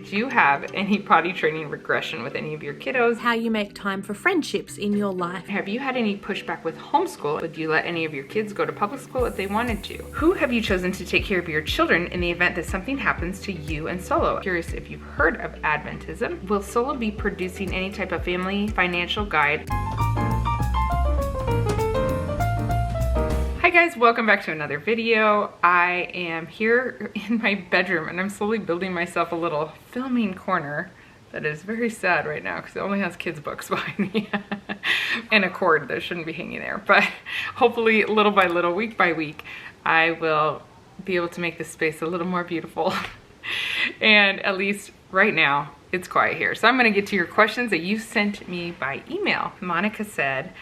Do you have any potty training regression with any of your kiddos? How you make time for friendships in your life. Have you had any pushback with homeschool? Would you let any of your kids go to public school if they wanted to? Who have you chosen to take care of your children in the event that something happens to you and Solo? Curious if you've heard of Adventism. Will Solo be producing any type of family financial guide? Hi guys, welcome back to another video. I am here in my bedroom and I'm slowly building myself a little filming corner that is very sad right now because it only has kids' books behind me and a cord that shouldn't be hanging there. But hopefully little by little, week by week, I will be able to make this space a little more beautiful. And at least right now, it's quiet here. So I'm gonna get to your questions that you sent me by email. Monica said,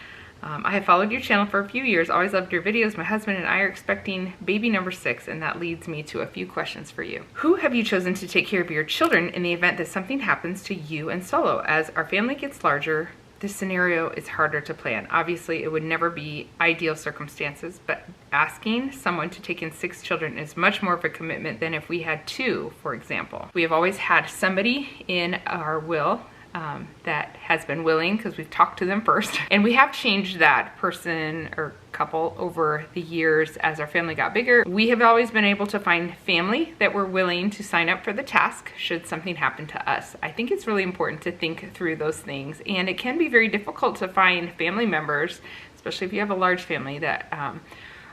I have followed your channel for a few years, always loved your videos. My husband and I are expecting baby number 6, and that leads me to a few questions for you. Who have you chosen to take care of your children in the event that something happens to you and Solo? As our family gets larger, this scenario is harder to plan. Obviously, it would never be ideal circumstances, but asking someone to take in 6 children is much more of a commitment than if we had 2, for example. We have always had somebody in our will that has been willing because we've talked to them first. And we have changed that person or couple over the years as our family got bigger. We have always been able to find family that were willing to sign up for the task should something happen to us. I think it's really important to think through those things, and it can be very difficult to find family members, especially if you have a large family, that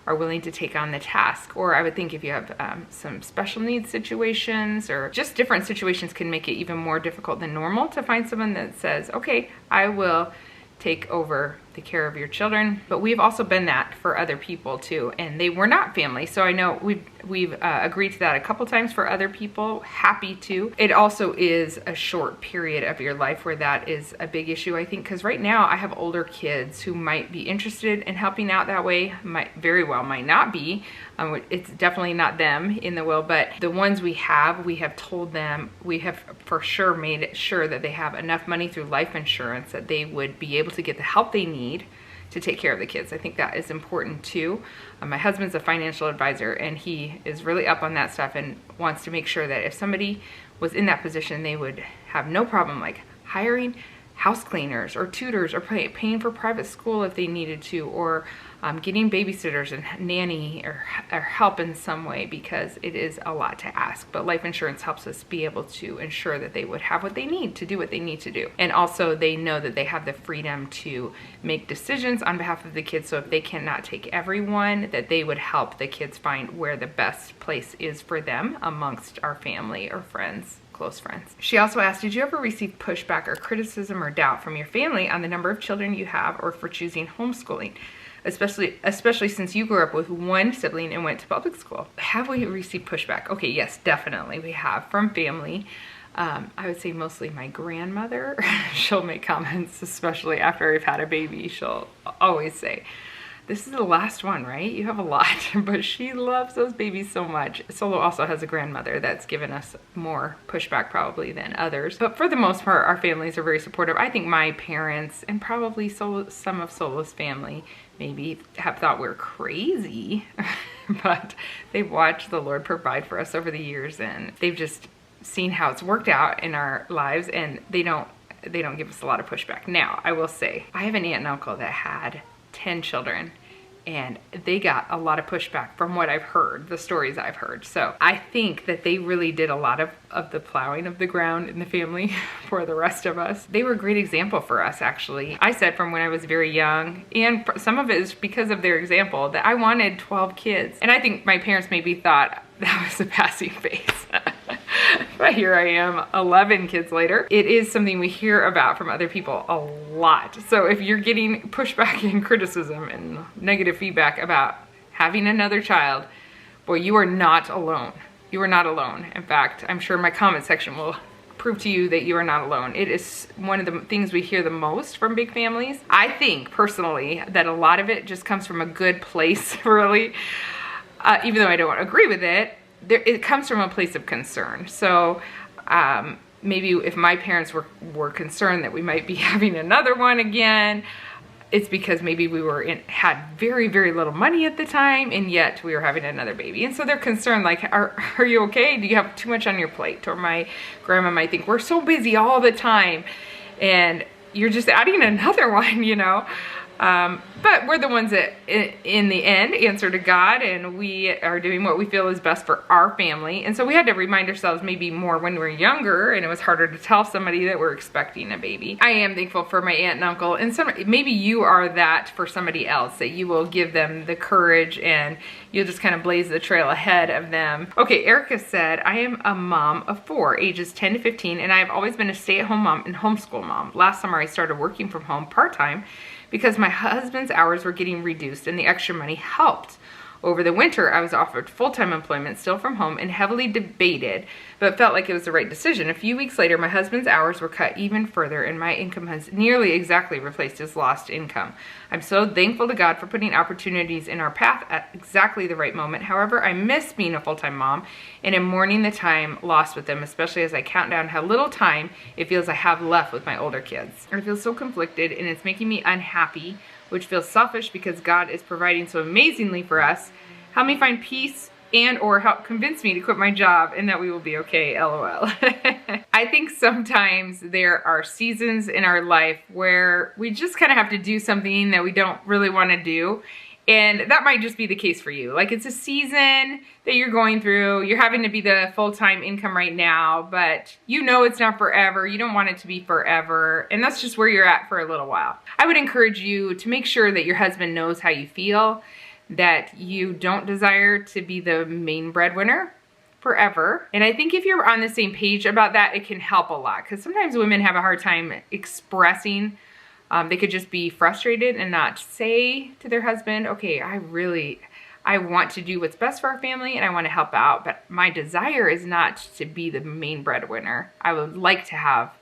are willing to take on the task. Or I would think if you have some special needs situations or just different situations can make it even more difficult than normal to find someone that says, okay, I will take over the care of your children. But we've also been that for other people too, and they were not family. So I know we've agreed to that a couple times for other people, happy to. It also is a short period of your life where that is a big issue, I think, because right now I have older kids who might be interested in helping out that way, might not be. It's definitely not them in the will, but the ones we have told them, we have for sure made sure that they have enough money through life insurance that they would be able to get the help they need to take care of the kids. I think that is important too. My husband's a financial advisor and he is really up on that stuff and wants to make sure that if somebody was in that position, they would have no problem like hiring house cleaners or tutors or paying for private school if they needed to, or getting babysitters and nanny or help in some way, because it is a lot to ask. But life insurance helps us be able to ensure that they would have what they need to do what they need to do. And also they know that they have the freedom to make decisions on behalf of the kids. So if they cannot take everyone, that they would help the kids find where the best place is for them amongst our family or friends. Close friends. She also asked, did you ever receive pushback or criticism or doubt from your family on the number of children you have or for choosing homeschooling? Especially since you grew up with one sibling and went to public school. Have we received pushback? Okay, yes, definitely we have from family. I would say mostly my grandmother. She'll make comments, especially after I've had a baby. She'll always say, this is the last one, right? You have a lot. But she loves those babies so much. Solo also has a grandmother that's given us more pushback probably than others. But for the most part, our families are very supportive. I think my parents and probably some of Solo's family maybe have thought we're crazy, but they've watched the Lord provide for us over the years, and they've just seen how it's worked out in our lives, and they don't give us a lot of pushback. Now, I will say, I have an aunt and uncle that had 10 children, and they got a lot of pushback from what I've heard, the stories I've heard. So I think that they really did a lot of the plowing of the ground in the family for the rest of us. They were a great example for us, actually. I said from when I was very young, and some of it is because of their example, that I wanted 12 kids. And I think my parents maybe thought that was a passing phase. But here I am 11 kids later. It is something we hear about from other people a lot. So if you're getting pushback and criticism and negative feedback about having another child, boy, you are not alone. You are not alone. In fact, I'm sure my comment section will prove to you that you are not alone. It is one of the things we hear the most from big families. I think personally that a lot of it just comes from a good place, really. Even though I don't agree with it, it comes from a place of concern. So maybe if my parents were concerned that we might be having another one again, it's because maybe we had very, very little money at the time, and yet we were having another baby. And so they're concerned, like, are you okay? Do you have too much on your plate? Or my grandma might think, we're so busy all the time, and you're just adding another one, you know? But we're the ones that, in the end, answer to God, and we are doing what we feel is best for our family. And so we had to remind ourselves maybe more when we were younger, and it was harder to tell somebody that we're expecting a baby. I am thankful for my aunt and uncle, and maybe you are that for somebody else, that you will give them the courage and you'll just kind of blaze the trail ahead of them. Okay, Erica said, I am a mom of 4, ages 10 to 15, and I have always been a stay-at-home mom and homeschool mom. Last summer, I started working from home part-time because my husband's hours were getting reduced and the extra money helped. Over the winter, I was offered full-time employment still from home and heavily debated, but felt like it was the right decision. A few weeks later, my husband's hours were cut even further and my income has nearly exactly replaced his lost income. I'm so thankful to God for putting opportunities in our path at exactly the right moment. However, I miss being a full-time mom and am mourning the time lost with them, especially as I count down how little time it feels I have left with my older kids. I feel so conflicted and it's making me unhappy, which feels selfish because God is providing so amazingly for us. Help me find peace and or help convince me to quit my job and that we will be okay, LOL. I think sometimes there are seasons in our life where we just kind of have to do something that we don't really want to do. And that might just be the case for you. Like, it's a season that you're going through. You're having to be the full-time income right now, but you know it's not forever. You don't want it to be forever. And that's just where you're at for a little while. I would encourage you to make sure that your husband knows how you feel, that you don't desire to be the main breadwinner forever. And I think if you're on the same page about that, it can help a lot. Because sometimes women have a hard time expressing. They could just be frustrated and not say to their husband, okay, I want to do what's best for our family and I want to help out, but my desire is not to be the main breadwinner. I would like to have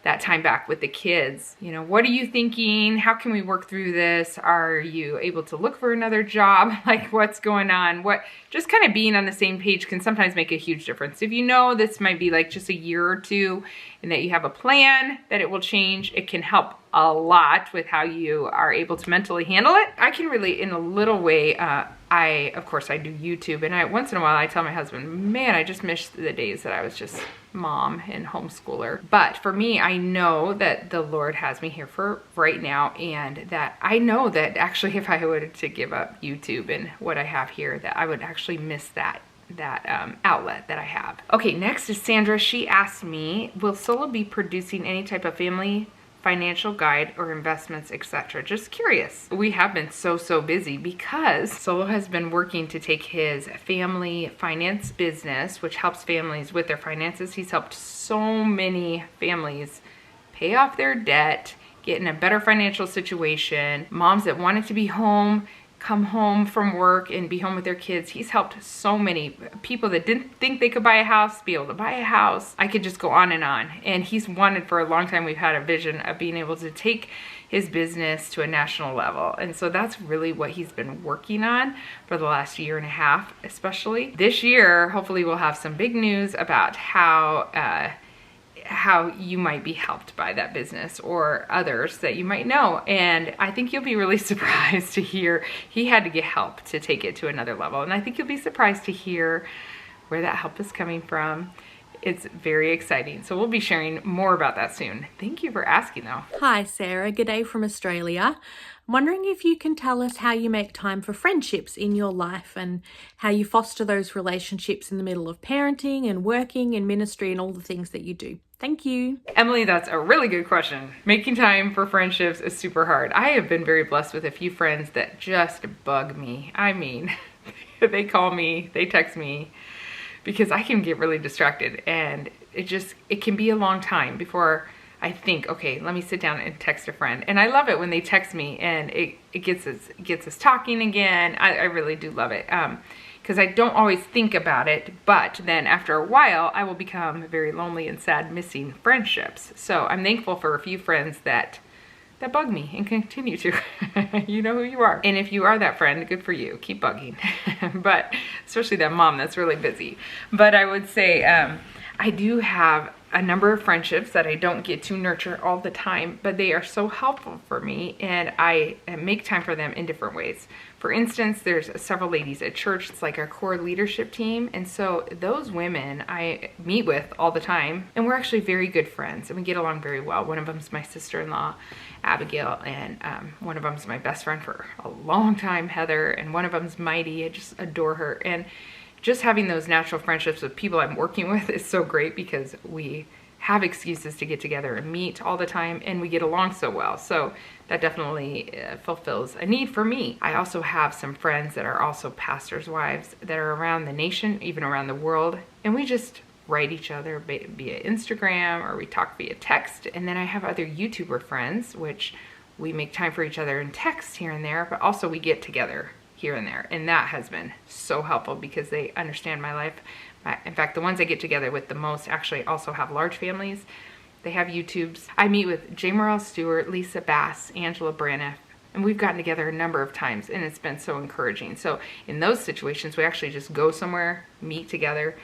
that time back with the kids. You know, what are you thinking? How can we work through this? Are you able to look for another job? Like, what's going on? Just kind of being on the same page can sometimes make a huge difference. If you know this might be like just a year or two and that you have a plan that it will change, it can help a lot with how you are able to mentally handle it. I can relate in a little way. Of course I do YouTube, and once in a while I tell my husband, man, I just miss the days that I was just mom and homeschooler. But for me, I know that the Lord has me here for right now, and that I know that actually if I were to give up YouTube and what I have here, that I would actually miss that outlet that I have. Okay, next is Sandra. She asked me, will Solo be producing any type of family financial guide or investments, etc.? Just curious. We have been so busy because Solo has been working to take his family finance business, which helps families with their finances. He's helped so many families pay off their debt, get in a better financial situation, moms that wanted to be home, come home from work and be home with their kids. He's helped so many people that didn't think they could buy a house be able to buy a house. I could just go on. And he's wanted for a long time. We've had a vision of being able to take his business to a national level. And so that's really what he's been working on for the last year and a half, especially. This year, hopefully we'll have some big news about how you might be helped by that business or others that you might know. And I think you'll be really surprised to hear he had to get help to take it to another level. And I think you'll be surprised to hear where that help is coming from. It's very exciting. So we'll be sharing more about that soon. Thank you for asking though. Hi Sarah, good day from Australia. I'm wondering if you can tell us how you make time for friendships in your life and how you foster those relationships in the middle of parenting and working and ministry and all the things that you do. Thank you. Emily, that's a really good question. Making time for friendships is super hard. I have been very blessed with a few friends that just bug me. I mean, they call me, they text me, because I can get really distracted, and it can be a long time before I think, okay, let me sit down and text a friend. And I love it when they text me and it gets us talking again. I really do love it. Because I don't always think about it, but then after a while, I will become very lonely and sad, missing friendships. So I'm thankful for a few friends that bug me and continue to. You know who you are. And if you are that friend, good for you. Keep bugging. But especially that mom that's really busy. But I would say I do have a number of friendships that I don't get to nurture all the time, but they are so helpful for me, and I make time for them in different ways. For instance, there's several ladies at church. It's like our core leadership team, and so those women I meet with all the time, and we're actually very good friends, and we get along very well. One of them's my sister-in-law, Abigail, and one of them's my best friend for a long time, Heather, and one of them's Mighty. I just adore her. And just having those natural friendships with people I'm working with is so great because we have excuses to get together and meet all the time, and we get along so well. So that definitely fulfills a need for me. I also have some friends that are also pastors' wives that are around the nation, even around the world, and we just write each other via Instagram, or we talk via text. And then I have other YouTuber friends, which we make time for each other in text here and there, but also we get together here and there. And that has been so helpful because they understand my life. In fact, the ones I get together with the most actually also have large families. They have YouTubes. I meet with J. Morrell Stewart, Lisa Bass, Angela Braniff, and we've gotten together a number of times, and it's been so encouraging. So in those situations, we actually just go somewhere, meet together,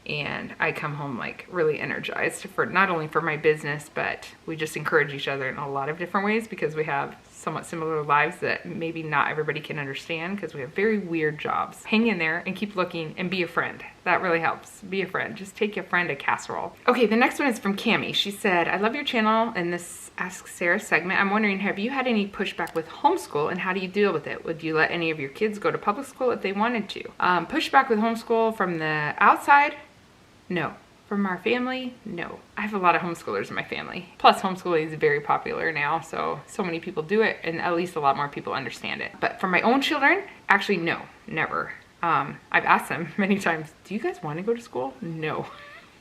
and I come home like really energized for not only for my business, but we just encourage each other in a lot of different ways because we have somewhat similar lives that maybe not everybody can understand because we have very weird jobs. Hang in there and keep looking and be a friend. That really helps. Be a friend. Just take your friend a casserole. Okay, the next one is from Cammie. She said, I love your channel and this Ask Sarah segment. I'm wondering, have you had any pushback with homeschool and how do you deal with it? Would you let any of your kids go to public school if they wanted to? Pushback with homeschool from the outside? No. From our family? No. I have a lot of homeschoolers in my family. Plus, homeschooling is very popular now, so many people do it, and at least a lot more people understand it. But for my own children, actually, no, never. I've asked them many times, do you guys want to go to school? No.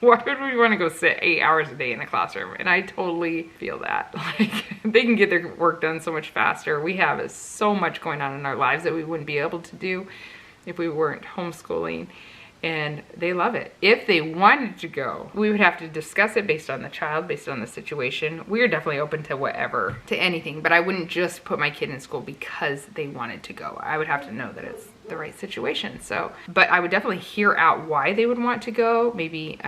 Why would we want to go sit 8 hours a day in a classroom? And I totally feel that. Like, they can get their work done so much faster. We have so much going on in our lives that we wouldn't be able to do if we weren't homeschooling. And they love it. If they wanted to go, we would have to discuss it based on the child, based on the situation. We are definitely open to whatever, to anything, but I wouldn't just put my kid in school because they wanted to go. I would have to know that it's the right situation. So, but I would definitely hear out why they would want to go, maybe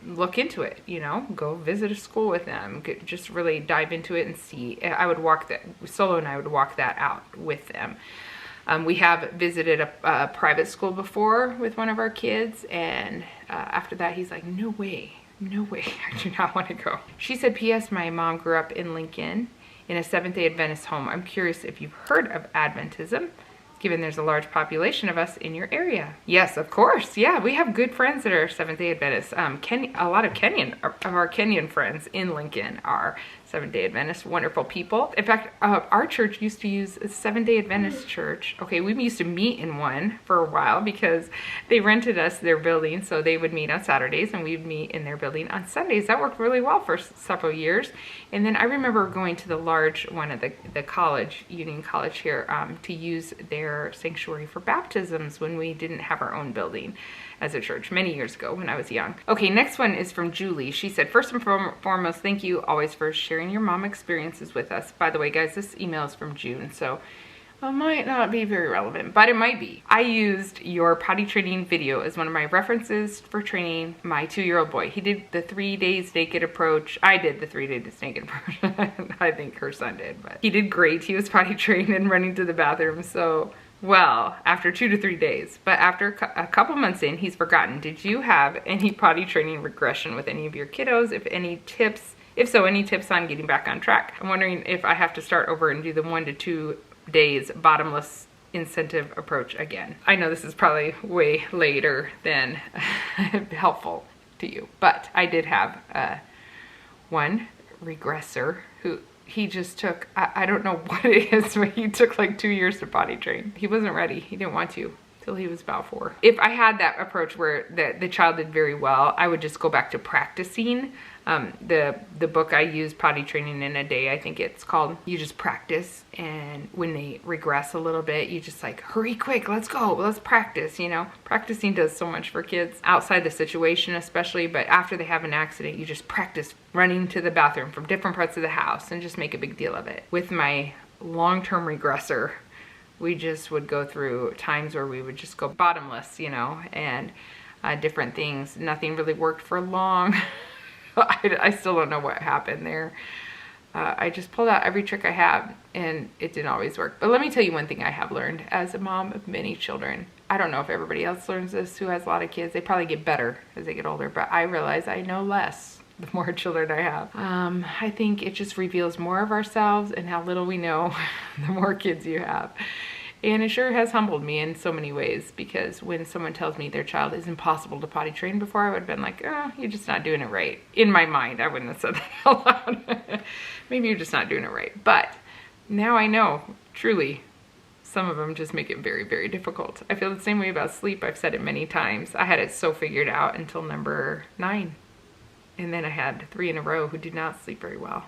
look into it, you know, go visit a school with them, just really dive into it and see. I would walk that, Solo and I would walk that out with them. We have visited a private school before with one of our kids, and after that he's like, no way, I do not want to go. She said, P.S. my mom grew up in Lincoln in a Seventh-day Adventist home. I'm curious if you've heard of Adventism, given there's a large population of us in your area. Yes, of course. Yeah, we have good friends that are Seventh-day Adventists. A lot of our Kenyan friends in Lincoln are Seventh-day Adventists, wonderful people. In fact, our church used to use a Seventh-day Adventist church. Okay, we used to meet in one for a while because they rented us their building, so they would meet on Saturdays and we'd meet in their building on Sundays. That worked really well for several years. And then I remember going to the large one at the college, Union College here, to use their sanctuary for baptisms when we didn't have our own building as a church many years ago when I was young. Okay, next one is from Julie. She said, first and foremost, thank you always for sharing your mom experiences with us. By the way, guys, this email is from June, so it might not be very relevant, but it might be. I used your potty training video as one of my references for training my 2-year-old boy. He did the 3 days naked approach. I did the 3 days naked approach. I think her son did, but he did great. He was potty trained and running to the bathroom, so well, after 2 to 3 days. But after a couple months in, he's forgotten. Did you have any potty training regression with any of your kiddos? If so, any tips on getting back on track? I'm wondering if I have to start over and do the 1 to 2 days bottomless incentive approach again. I know this is probably way later than helpful to you, but I did have one regressor who he just took, I don't know what it is, but he took like 2 years to potty train. He wasn't ready. He didn't want to till he was about 4. If I had that approach where the child did very well, I would just go back to practicing. The book I use, Potty Training in a Day, I think it's called, you just practice, and when they regress a little bit, you just like, hurry quick, let's go, let's practice, you know. Practicing does so much for kids, outside the situation especially, but after they have an accident, you just practice running to the bathroom from different parts of the house and just make a big deal of it. With my long-term regressor, we just would go through times where we would just go bottomless, you know, and different things. Nothing really worked for long. I still don't know what happened there. I just pulled out every trick I have, and it didn't always work. But let me tell you one thing I have learned as a mom of many children. I don't know if everybody else learns this who has a lot of kids. They probably get better as they get older, but I realize I know less the more children I have. I think it just reveals more of ourselves and how little we know the more kids you have. And it sure has humbled me in so many ways, because when someone tells me their child is impossible to potty train before, I would have been like, oh, you're just not doing it right. In my mind, I wouldn't have said that out loud. Maybe you're just not doing it right. But now I know, truly, some of them just make it very, very difficult. I feel the same way about sleep. I've said it many times. I had it so figured out until number 9. And then I had 3 in a row who did not sleep very well.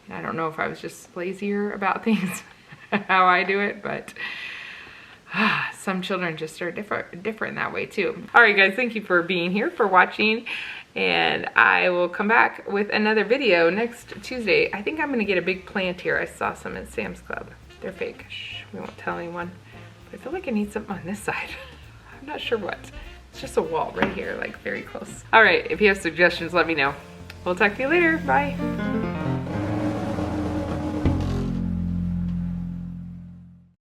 And I don't know if I was just lazier about things, how I do it, but some children just are different that way too. All right, guys, thank you for being here, for watching, and I will come back with another video next Tuesday. I think I'm gonna get a big plant here. I saw some at Sam's Club. They're fake. Shh, we won't tell anyone. But I feel like I need something on this side. I'm not sure what. It's just a wall right here, like very close. All right, if you have suggestions, let me know. We'll talk to you later. Bye.